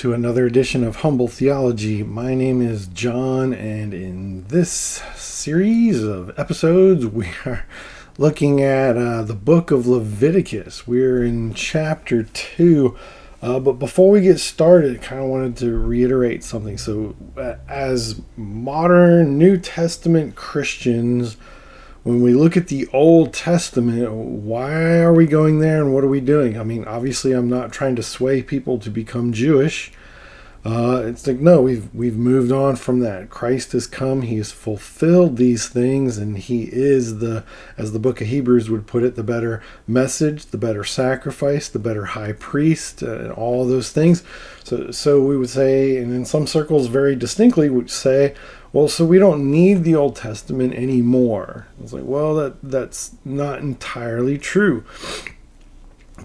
to another edition of Humble Theology. My name is John, and in this series of episodes, we are looking at the book of Leviticus. We're in chapter 2, but before we get started, I kind of wanted to reiterate something. So, as modern New Testament Christians, when we look at the Old Testament, why are we going there and what are we doing? I mean, obviously, I'm not trying to sway people to become Jewish. It's like, no, we've moved on from that. Christ has come. He has fulfilled these things, and he is as the book of Hebrews would put it, the better message, the better sacrifice, the better high priest, and all those things. So we would say, and in some circles very distinctly would say, well, so we don't need the Old Testament anymore. It's like, well, that's not entirely true.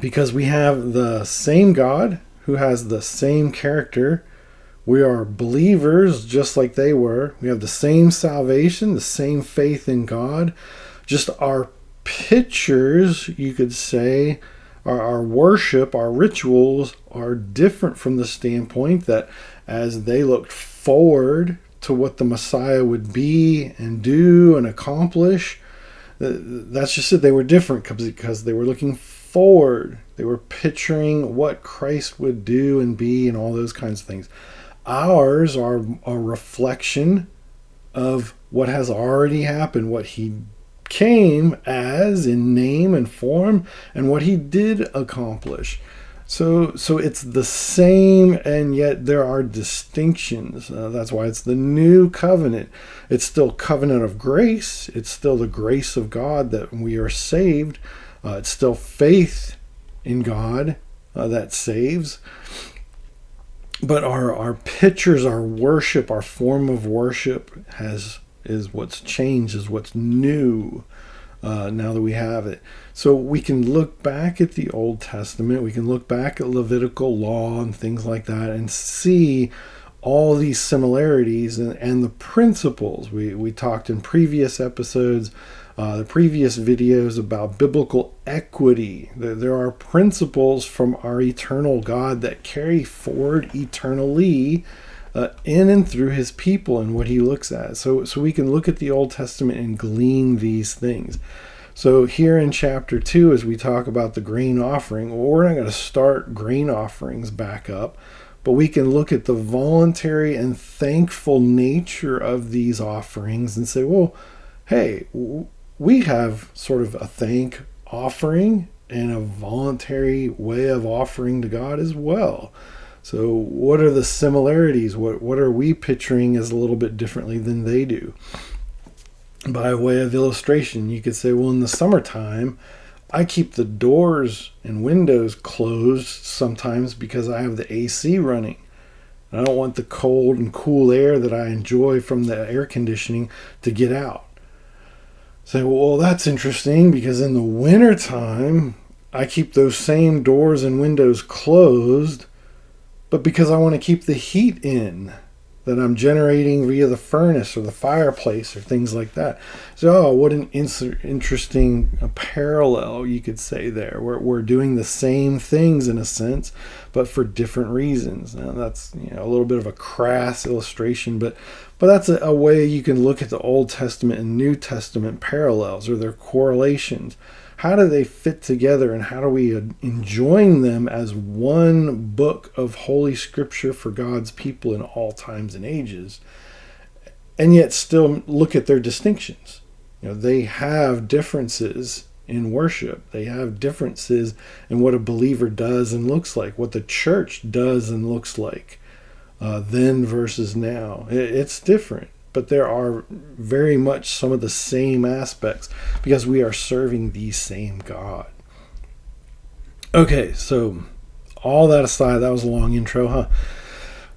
Because we have the same God who has the same character. We are believers just like they were. We have the same salvation, the same faith in God. Just our pictures, you could say, our worship, our rituals are different from the standpoint that as they looked forward to what the Messiah would be and do and accomplish, that's just it. They were different because they were looking forward. They were picturing what Christ would do and be and all those kinds of things. Ours are a reflection of what has already happened, what he came as in name and form, and what he did accomplish. So it's the same, and yet there are distinctions. That's why it's the new covenant. It's still covenant of grace. It's still the grace of God that we are saved. It's still faith in God that saves. But our pictures, our worship, our form of worship is what's changed, is what's new. Now that we have it. So we can look back at the Old Testament, we can look back at Levitical law and things like that and see all these similarities and the principles. We talked in previous episodes, the previous videos about biblical equity. There are principles from our eternal God that carry forward eternally in and through his people and what he looks at. So we can look at the Old Testament and glean these things. So here in chapter 2, as we talk about the grain offering, well, we're not going to start grain offerings back up, but we can look at the voluntary and thankful nature of these offerings and say, well, hey, we have sort of a thank offering and a voluntary way of offering to God as well. So what are the similarities? What are we picturing as a little bit differently than they do? By way of illustration, you could say, well, in the summertime, I keep the doors and windows closed sometimes because I have the AC running. I don't want the cold and cool air that I enjoy from the air conditioning to get out. Say, well, that's interesting because in the wintertime, I keep those same doors and windows closed, but because I want to keep the heat in that I'm generating via the furnace or the fireplace or things like that. So, what an interesting parallel you could say there. We're doing the same things in a sense, but for different reasons. Now, that's a little bit of a crass illustration, but that's a way you can look at the Old Testament and New Testament parallels or their correlations. How do they fit together, and how do we enjoin them as one book of Holy Scripture for God's people in all times and ages, and yet still look at their distinctions? They have differences in worship. They have differences in what a believer does and looks like, what the church does and looks like, then versus now. It's different. But there are very much some of the same aspects because we are serving the same God. Okay, so all that aside, that was a long intro, huh?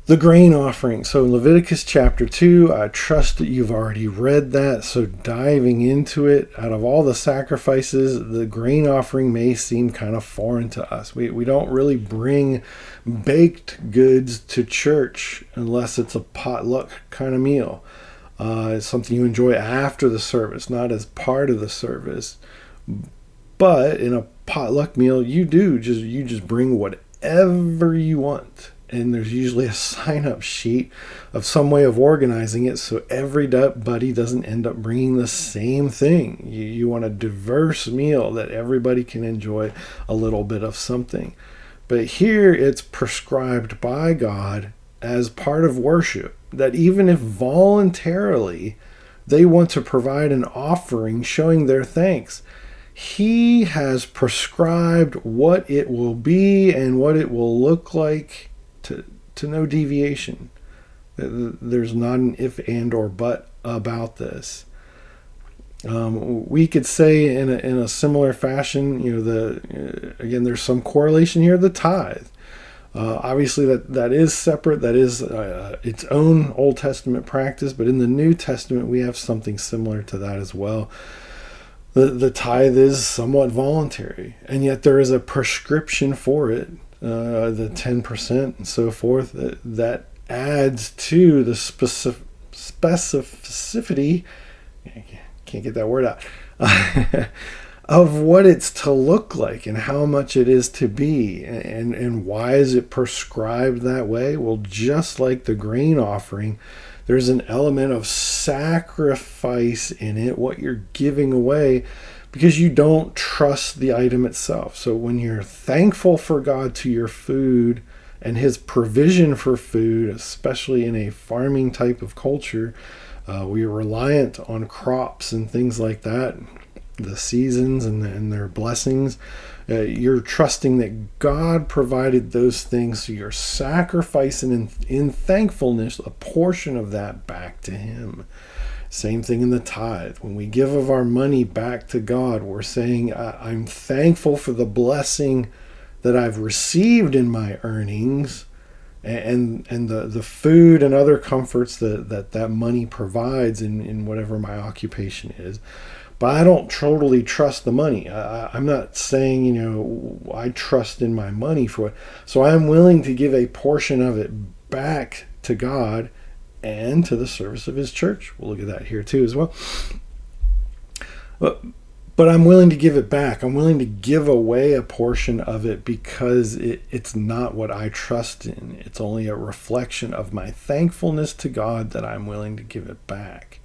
The grain offering. So in Leviticus chapter 2, I trust that you've already read that. So diving into it, out of all the sacrifices, the grain offering may seem kind of foreign to us. We don't really bring baked goods to church unless it's a potluck kind of meal. It's something you enjoy after the service, not as part of the service. But in a potluck meal, you just bring whatever you want. and there's usually a sign-up sheet of some way of organizing it so everybody doesn't end up bringing the same thing. You want a diverse meal that everybody can enjoy a little bit of something. But here it's prescribed by God as part of worship, that even if voluntarily they want to provide an offering showing their thanks, He has prescribed what it will be and what it will look like, to no deviation. There's not an if, and, or but about this. We could say in a similar fashion, again, there's some correlation here, the tithe. Obviously, that is separate. That is its own Old Testament practice. But in the New Testament, we have something similar to that as well. The tithe is somewhat voluntary, and yet there is a prescription for it, the 10% and so forth, that adds to the specificity, can't get that word out, of what it's to look like and how much it is to be. And why is it prescribed that way? Well, just like the grain offering, there's an element of sacrifice in it, what you're giving away, because you don't trust the item itself. So when you're thankful for God to your food and His provision for food, especially in a farming type of culture, we are reliant on crops and things like that, the seasons and their blessings. You're trusting that God provided those things, so you're sacrificing in thankfulness a portion of that back to Him. Same thing in the tithe. When we give of our money back to God, we're saying, I'm thankful for the blessing that I've received in my earnings, and the food and other comforts that money provides in whatever my occupation is. But I don't totally trust the money. I'm not saying, I trust in my money for it. So I'm willing to give a portion of it back to God and to the service of His church. We'll look at that here too as well. But I'm willing to give it back. I'm willing to give away a portion of it because it's not what I trust in. It's only a reflection of my thankfulness to God that I'm willing to give it back.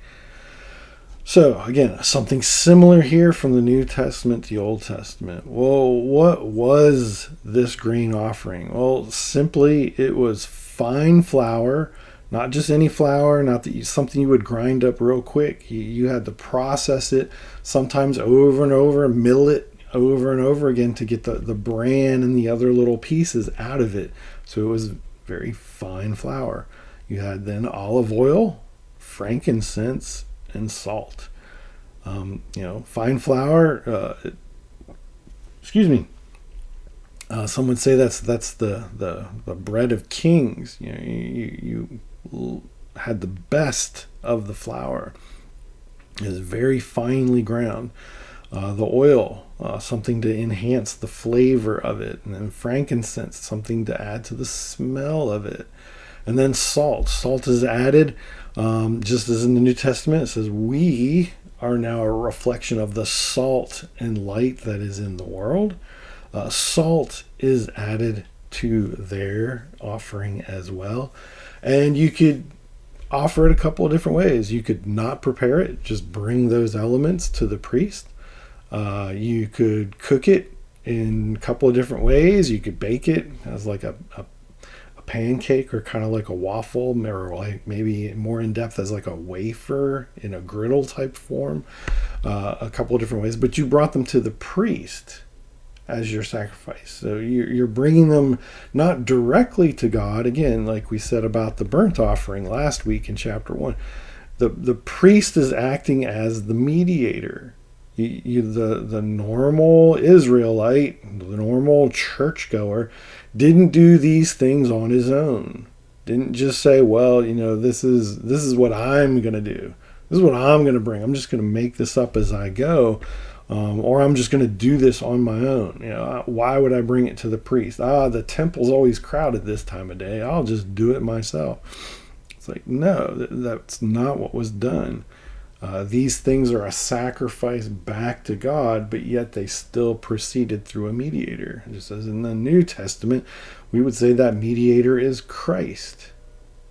So, again, something similar here from the New Testament to the Old Testament. Well, what was this grain offering? Well, simply, it was fine flour, not just any flour, not something you would grind up real quick. You had to process it, sometimes over and over, mill it over and over again to get the bran and the other little pieces out of it. So it was very fine flour. You had then olive oil, frankincense, and salt. Fine flour. Some would say that's the bread of kings. You had the best of the flour. It is very finely ground. The oil, something to enhance the flavor of it, and then frankincense, something to add to the smell of it. And then salt. Salt is added, just as in the New Testament, it says, we are now a reflection of the salt and light that is in the world. Salt is added to their offering as well. And you could offer it a couple of different ways. You could not prepare it, just bring those elements to the priest. You could cook it in a couple of different ways. You could bake it as like a pancake or kind of like a waffle, or like maybe more in depth as like a wafer in a griddle type form. A couple of different ways, but you brought them to the priest as your sacrifice. So you're bringing them not directly to God. Again, like we said about the burnt offering last week in chapter 1, the priest is acting as the mediator. The normal Israelite, the normal churchgoer, didn't do these things on his own. Didn't just say, well, this is what I'm going to do. This is what I'm going to bring. I'm just going to make this up as I go. Or I'm just going to do this on my own. Why would I bring it to the priest? The temple's always crowded this time of day. I'll just do it myself. It's like, no, that's not what was done. These things are a sacrifice back to God, but yet they still proceeded through a mediator. Just as in the New Testament, we would say that mediator is Christ.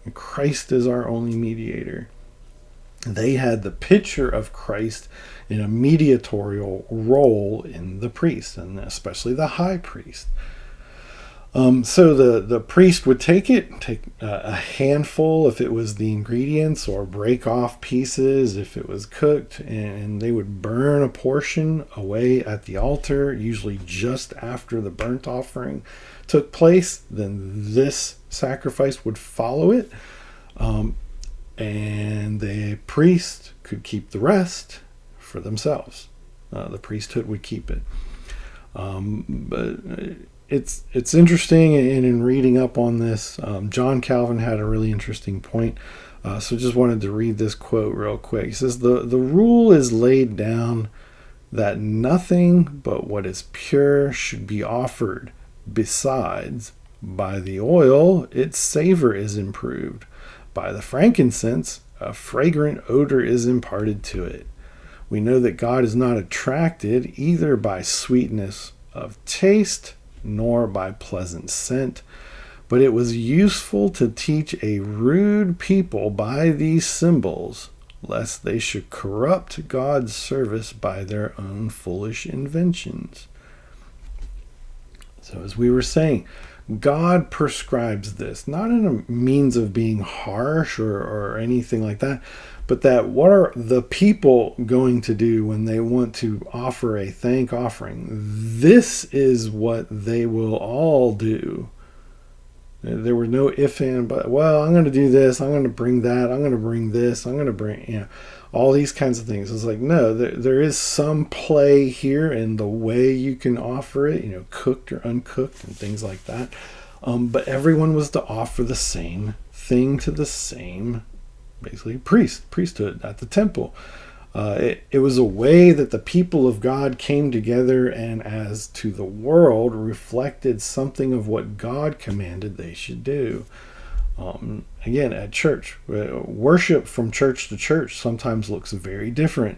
And Christ is our only mediator. They had the picture of Christ in a mediatorial role in the priest, and especially the high priest. So the priest would take a handful if it was the ingredients, or break off pieces if it was cooked, and they would burn a portion away at the altar, usually just after the burnt offering took place. Then this sacrifice would follow it, and the priest could keep the rest for themselves. The priesthood would keep it. But it's interesting, and in reading up on this, John Calvin had a really interesting point. So just wanted to read this quote real quick. He says, the rule is laid down that nothing but what is pure should be offered. Besides, by the oil, its savor is improved. By the frankincense, a fragrant odor is imparted to it. We know that God is not attracted either by sweetness of taste nor by pleasant scent, but it was useful to teach a rude people by these symbols, lest they should corrupt God's service by their own foolish inventions. So as we were saying, God prescribes this, not in a means of being harsh or anything like that, but that what are the people going to do when they want to offer a thank offering? This is what they will all do. There were no if and but. Well, I'm going to do this. I'm going to bring that. I'm going to bring this. I'm going to bring, all these kinds of things. It's like, no, there is some play here in the way you can offer it, cooked or uncooked and things like that. But everyone was to offer the same thing to the same, basically, priesthood at the temple. It was a way that the people of God came together and, as to the world, reflected something of what God commanded they should do. Again, at church, worship from church to church sometimes looks very different,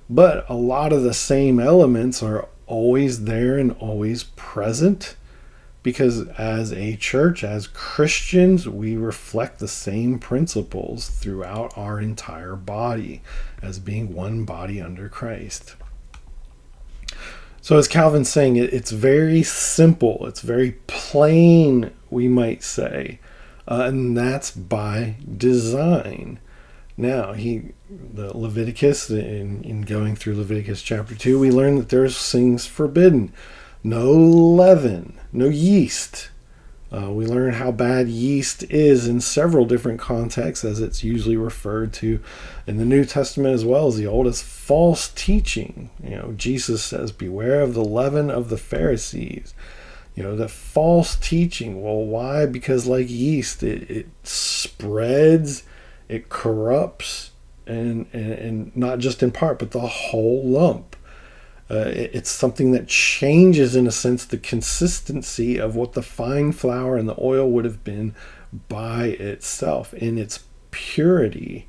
but a lot of the same elements are always there and always present, because as a church, as Christians, we reflect the same principles throughout our entire body as being one body under Christ. So as Calvin's saying, it's very simple, it's very plain, we might say. And that's by design. Now, the Leviticus, in going through Leviticus chapter 2, we learn that there's things forbidden. No leaven, no yeast. We learn how bad yeast is in several different contexts, as it's usually referred to in the New Testament as well as the Old, as false teaching. Jesus says, beware of the leaven of the Pharisees. The false teaching. Well, why? Because like yeast, it spreads, it corrupts, and not just in part, but the whole lump. It's something that changes, in a sense, the consistency of what the fine flour and the oil would have been by itself in its purity.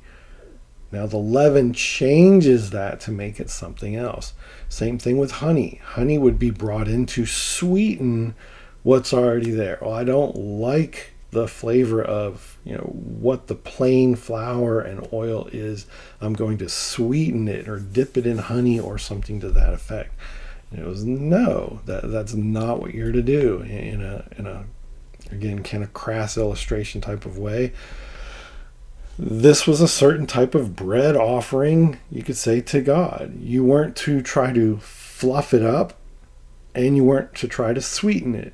Now the leaven changes that to make it something else. Same thing with honey. Honey would be brought in to sweeten what's already there. Well, I don't like the flavor of what the plain flour and oil is. I'm going to sweeten it or dip it in honey or something to that effect. And it was no, that's not what you're to do in a again kind of crass illustration type of way. This was a certain type of bread offering, you could say, to God. You weren't to try to fluff it up, and you weren't to try to sweeten it.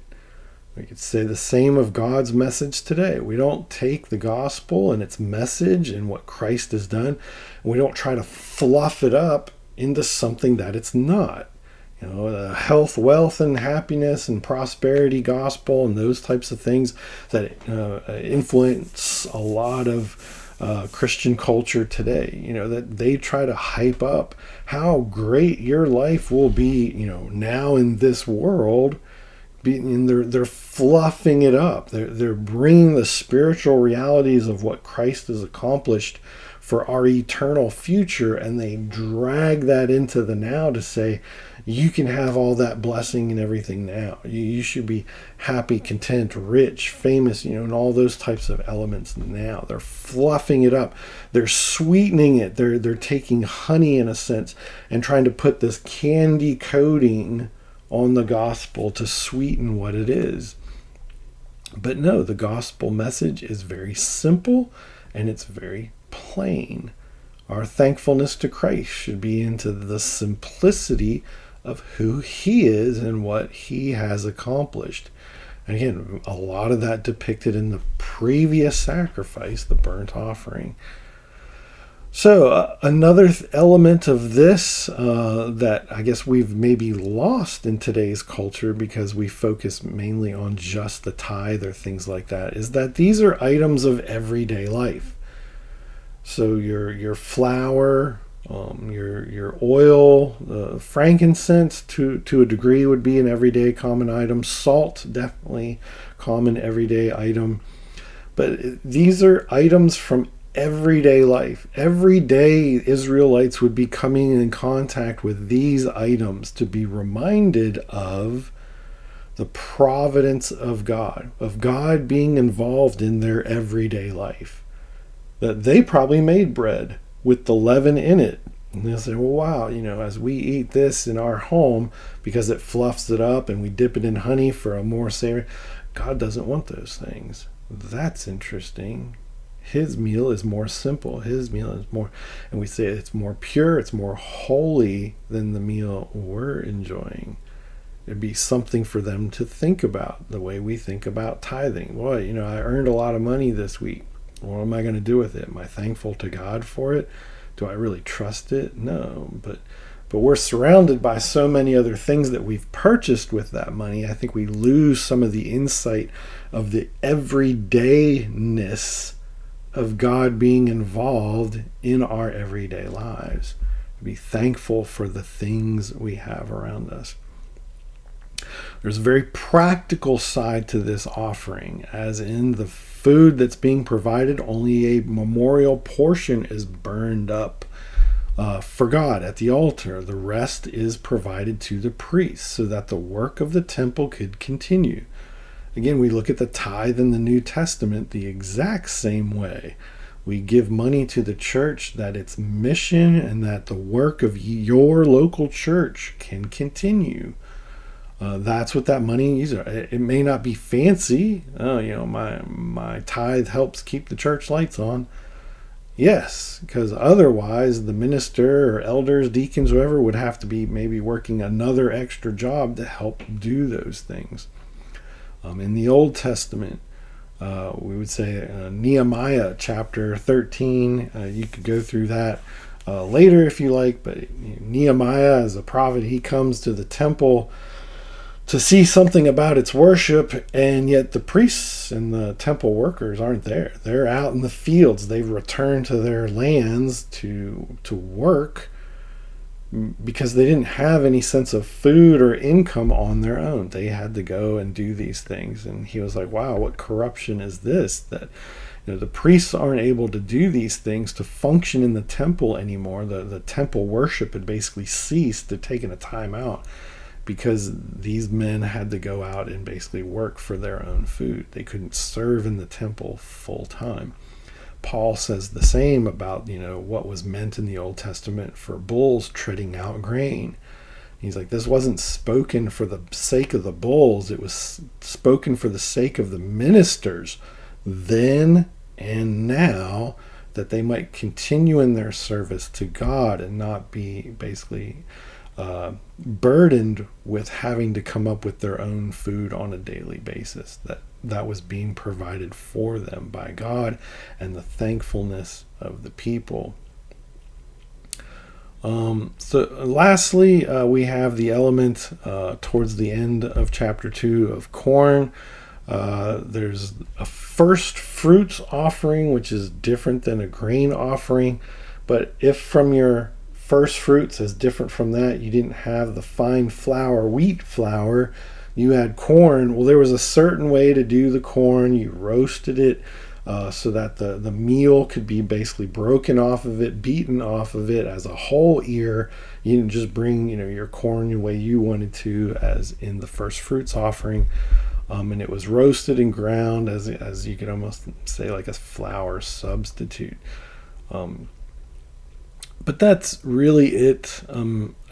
We could say the same of God's message today. We don't take the gospel and its message and what Christ has done, and we don't try to fluff it up into something that it's not. The health, wealth, and happiness and prosperity gospel and those types of things that influence a lot of Christian culture today, that they try to hype up how great your life will be, now in this world. And they're fluffing it up. They're bringing the spiritual realities of what Christ has accomplished for our eternal future, and they drag that into the now to say, you can have all that blessing and everything now. You should be happy, content, rich, famous, and all those types of elements now. They're fluffing it up. They're sweetening it. They're taking honey, in a sense, and trying to put this candy coating on the gospel to sweeten what it is. But no, the gospel message is very simple and it's very plain. Our thankfulness to Christ should be into the simplicity of who he is and what he has accomplished. And again, a lot of that depicted in the previous sacrifice, the burnt offering. So another element of this that I guess we've maybe lost in today's culture because we focus mainly on just the tithe or things like that, is that these are items of everyday life. So your flour, your oil, frankincense to a degree would be an everyday common item. Salt, definitely common everyday item. But these are items from everyday life. Every day Israelites would be coming in contact with these items to be reminded of the providence of God being involved in their everyday life. That they probably made bread with the leaven in it. And they'll say, well, wow, as we eat this in our home because it fluffs it up and we dip it in honey for a more savory, God doesn't want those things. That's interesting. His meal is more simple. His meal is more, and we say it's more pure, it's more holy than the meal we're enjoying. It'd be something for them to think about, the way we think about tithing. Boy, I earned a lot of money this week. What am I going to do with it? Am I thankful to God for it? Do I really trust it? No, but we're surrounded by so many other things that we've purchased with that money. I think we lose some of the insight of the everydayness of God being involved in our everyday lives. Be thankful for the things we have around us. There's a very practical side to this offering, as in the food that's being provided, only a memorial portion is burned up for God at the altar. The rest is provided to the priests so that the work of the temple could continue. Again, we look at the tithe in the New Testament the exact same way. We give money to the church that its mission and that the work of your local church can continue. That's what that money is. It may not be fancy. My tithe helps keep the church lights on. Yes, because otherwise the minister or elders, deacons, whoever would have to be maybe working another extra job to help do those things. In the Old Testament, we would say Nehemiah chapter 13. You could go through that later if you like, but Nehemiah as a prophet, he comes to the temple to see something about its worship, and yet the priests and the temple workers aren't there. They're out in the fields. They've returned to their lands to work because they didn't have any sense of food or income on their own. They had to go and do these things. And he was like, wow, what corruption is this? That the priests aren't able to do these things to function in the temple anymore. The temple worship had basically ceased. They'd taken a time out because these men had to go out and basically work for their own food. They couldn't serve in the temple full time. Paul says the same about, what was meant in the Old Testament for bulls treading out grain. He's like, this wasn't spoken for the sake of the bulls. It was spoken for the sake of the ministers then and now, that they might continue in their service to God and not be basically burdened with having to come up with their own food on a daily basis. That was being provided for them by God and the thankfulness of the people. So lastly, we have the element towards the end of chapter 2 of corn. There's a first fruits offering, which is different than a grain offering. But if from your first fruits is different from that, you didn't have the fine flour, wheat flour, you had corn. Well, there was a certain way to do the corn. You roasted it so that the meal could be basically broken off of it, beaten off of it as a whole ear. You didn't just bring your corn the way you wanted to, as in the first fruits offering. And it was roasted and ground as you could almost say like a flour substitute. But that's really it.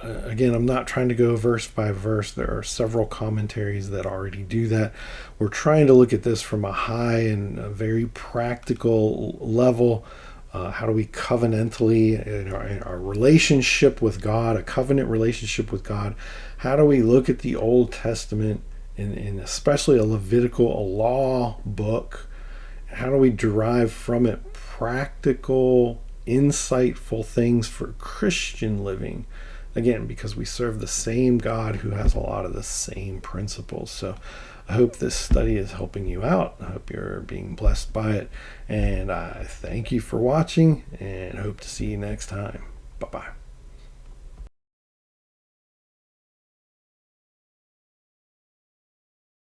Again, I'm not trying to go verse by verse. There are several commentaries that already do that. We're trying to look at this from a high and a very practical level. How do we covenantally, in our relationship with God, a covenant relationship with God, how do we look at the Old Testament, in especially a Levitical, a law book? How do we derive from it practical, insightful things for Christian living? Again, because we serve the same God who has a lot of the same principles. So I hope this study is helping you out. I hope you're being blessed by it. And I thank you for watching and hope to see you next time. Bye-bye.